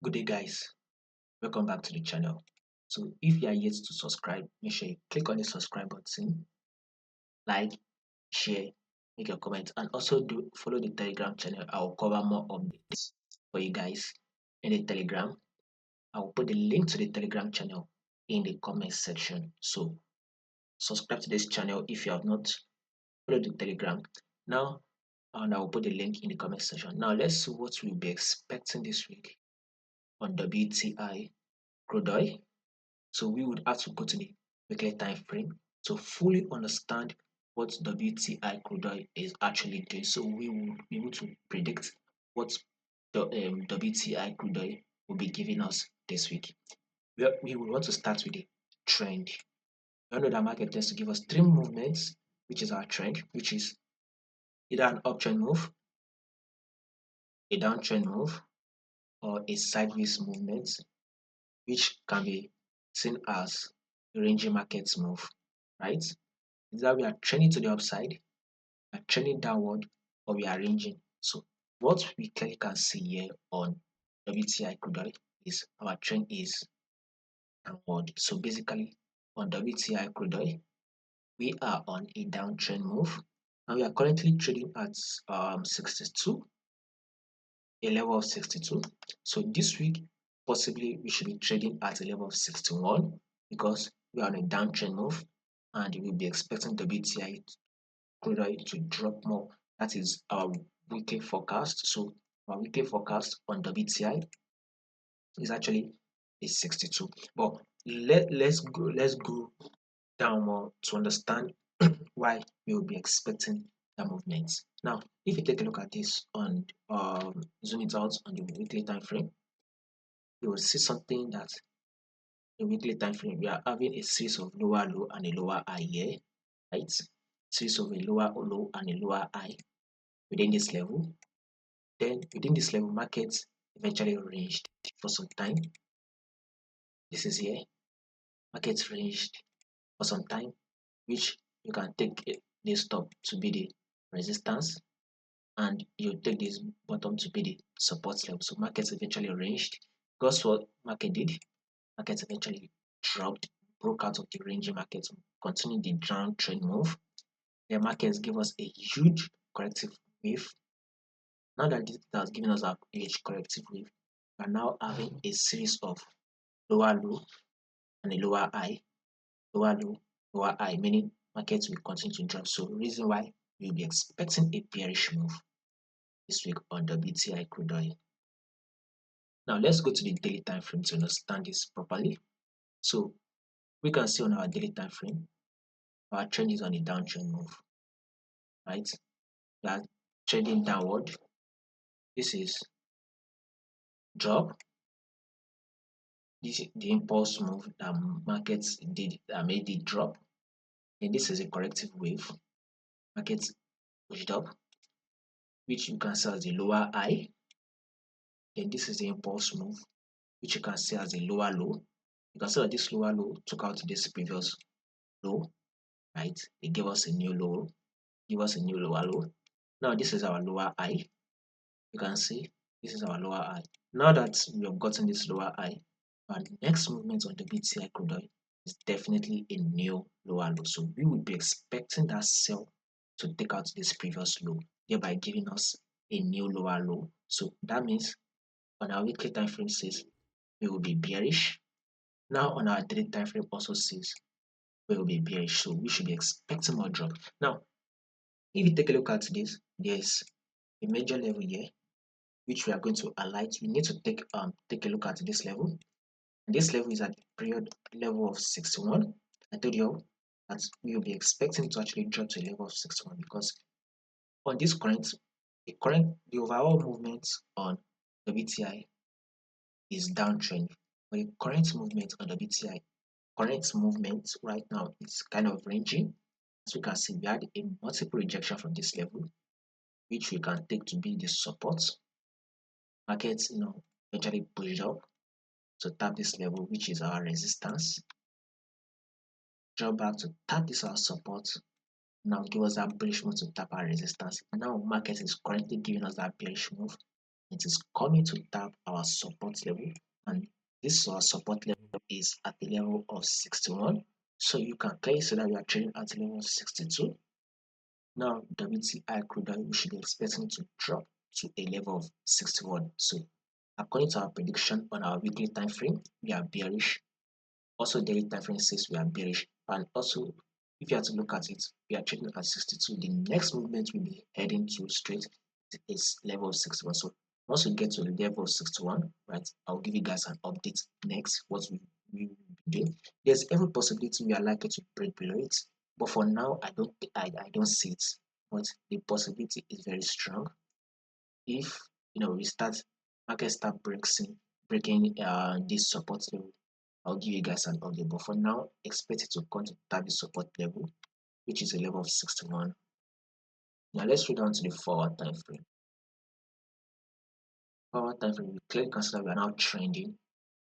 Good day, guys. Welcome back to the channel. So, if you are yet to subscribe, make sure you click on the subscribe button, like, share, make your comment, and also do follow the Telegram channel. I will cover more updates for you guys in the Telegram. I will put the link to the Telegram channel in the comment section. So, subscribe to this channel if you have not followed the Telegram. Now, and I will put the link in the comment section. Now, let's see what we'll be expecting this week on WTI crude oil. So we would have to go to the weekly time frame to fully understand what WTI crude oil is actually doing. So we will be able to predict what the WTI crude oil will be giving us this week. We will want to start with the trend. We know that market tends to give us three movements, which is our trend, which is either an uptrend move, a downtrend move, or a sideways movement, which can be seen as a ranging markets move, right? Is that we are trending to the upside, we are trending downward, or we are ranging. So what we clearly can see here on WTI crude oil is our trend is downward. So basically on WTI crude oil, we are on a downtrend move and we are currently trading at 62, a level of 62. So this week possibly we should be trading at a level of 61 because we are on a downtrend move and we'll be expecting WTI crude oil to drop more. That is our weekly forecast. So our weekly forecast on WTI is actually a 62. But let's go down more to understand why we will be expecting the movements. Now, if you take a look at this on zoom it out on the weekly time frame, you will see something that the weekly time frame we are having a series of lower low and a lower high here, right? Series of a lower low and a lower high within this level. Then within this level, markets eventually ranged for some time. This is here. Markets ranged for some time, which you can take this top to be the resistance and you take this bottom to be the support level. So markets eventually ranged. Guess what market did? Markets eventually dropped, broke out of the ranging market, continued the downtrend move. The markets give us a huge corrective wave. Now that this has given us a huge corrective wave, we are now having a series of lower low and a lower high, lower low, lower high, meaning markets will continue to drop. So reason why we'll be expecting a bearish move this week on WTI crude oil. Now let's go to the daily time frame to understand this properly. So we can see on our daily time frame, our trend is on a downtrend move, right? We are trending downward. This is drop. This is the impulse move that markets did that made it drop. And this is a corrective wave. Markets pushed up, which you can see as a lower high. Then this is the impulse move, which you can see as a lower low. You can see that this lower low took out this previous low, right? It gave us a new low, give us a new lower low. Now this is our lower high. You can see this is our lower high. Now that we have gotten this lower high, our next movement on the WTI crude oil is definitely a new lower low. So we would be expecting that sell to take out this previous low, thereby giving us a new lower low. So that means on our weekly time frame says we will be bearish. Now on our daily time frame also says we will be bearish. So we should be expecting more drop. Now, if you take a look at this, there's a major level here which we are going to highlight. We need to take a look at this level. And this level is at the period level of 61. I told you that we will be expecting to actually drop to a level of 61 because on this current, the overall movement on WTI is downtrend. But the current movement on WTI, current movement right now is kind of ranging. As we can see, we had a multiple rejection from this level, which we can take to be the support. Markets, eventually pushed up to tap this level, which is our resistance. Drop back to tap this our support. Now give us that bullish move to tap our resistance. Now market is currently giving us that bearish move. it is coming to tap our support level, and this support level is at the level of 61. So you can clearly see that we are trading at the level of 62. Now WTI crude oil, we should be expecting to drop to a level of 61. So according to our prediction on our weekly time frame, we are bearish. Also daily time frame says we are bearish, and also if you have to look at it, we are trading at 62. The next movement will be heading to straight is level of 61. So once we get to the level of 61, right, I'll give you guys an update next what we will be doing. There's every possibility we are likely to break below it, but for now I don't see it, but the possibility is very strong. If we start market start breaking this support level, I'll give you guys an update. But for now, expect it to come to tap the support level, which is a level of 61. Now let's read down to the forward time frame. Forward time frame, we clearly consider we are now trending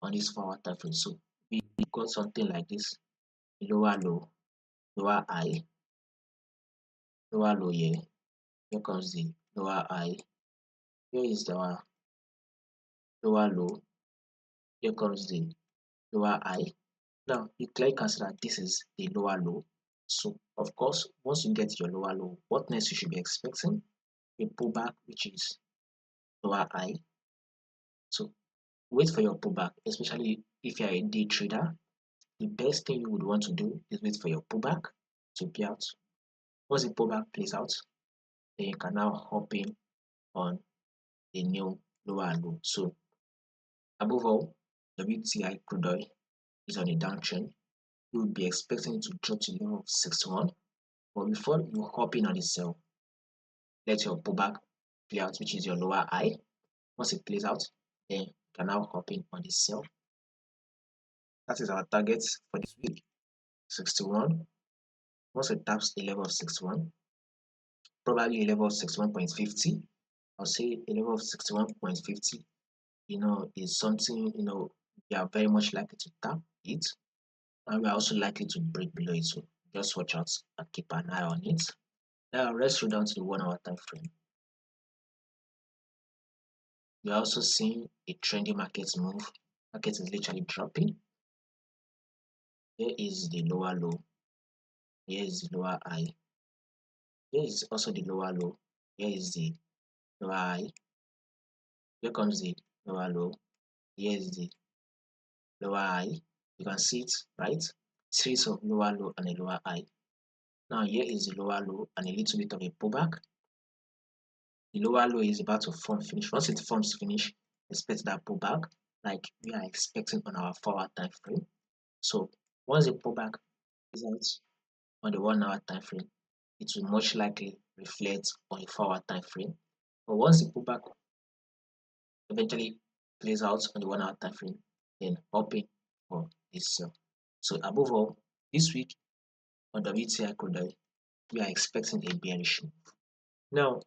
on this forward time frame. So we got something like this: lower low, lower high, lower low here. Here comes the lower high. Here is the lower low. Here comes the lower high. Now you clearly consider this is the lower low. So of course, once you get your lower low, what next you should be expecting? A pullback, which is lower high. So wait for your pullback, especially if you're a day trader. The best thing you would want to do is wait for your pullback to play out. Once the pullback plays out, then you can now hop in on a new lower low. So above all, WTI crude oil is on a downtrend. You would be expecting it to drop to the level of 61. But before you hop in on the sell, let your pullback play out, which is your lower high. Once it plays out, then you can now hop in on the sell. That is our target for this week, 61. Once it taps a level of 61, probably a level of 61.50, I'll say a level of 61.50, is something, we are very much likely to tap it, and we are also likely to break below it. So just watch out and keep an eye on it. Now let's go down to the 1 hour time frame. We are also seeing a trendy market move. Market is literally dropping. Here is the lower low. Here is the lower high. Here is also the lower low. Here is the lower high. Here comes the lower low. Here is the lower high. You can see it, right? Series of lower low and a lower high. Now here is the lower low and a little bit of a pullback. The lower low is about to form finish. Once it forms finish, expect that pullback like we are expecting on our forward time frame. So once the pullback is out on the 1 hour time frame, it will much likely reflect on the forward time frame. But once the pullback eventually plays out on the 1 hour time frame, then hoping for this sell. So above all, this week on WTI crude oil, we are expecting a bearish move. Now,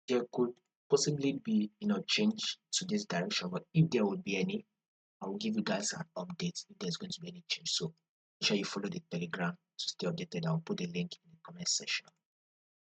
there could possibly be change to this direction, but if there would be any, I will give you guys an update if there's going to be any change. So make sure you follow the Telegram to stay updated. I'll put the link in the comment section.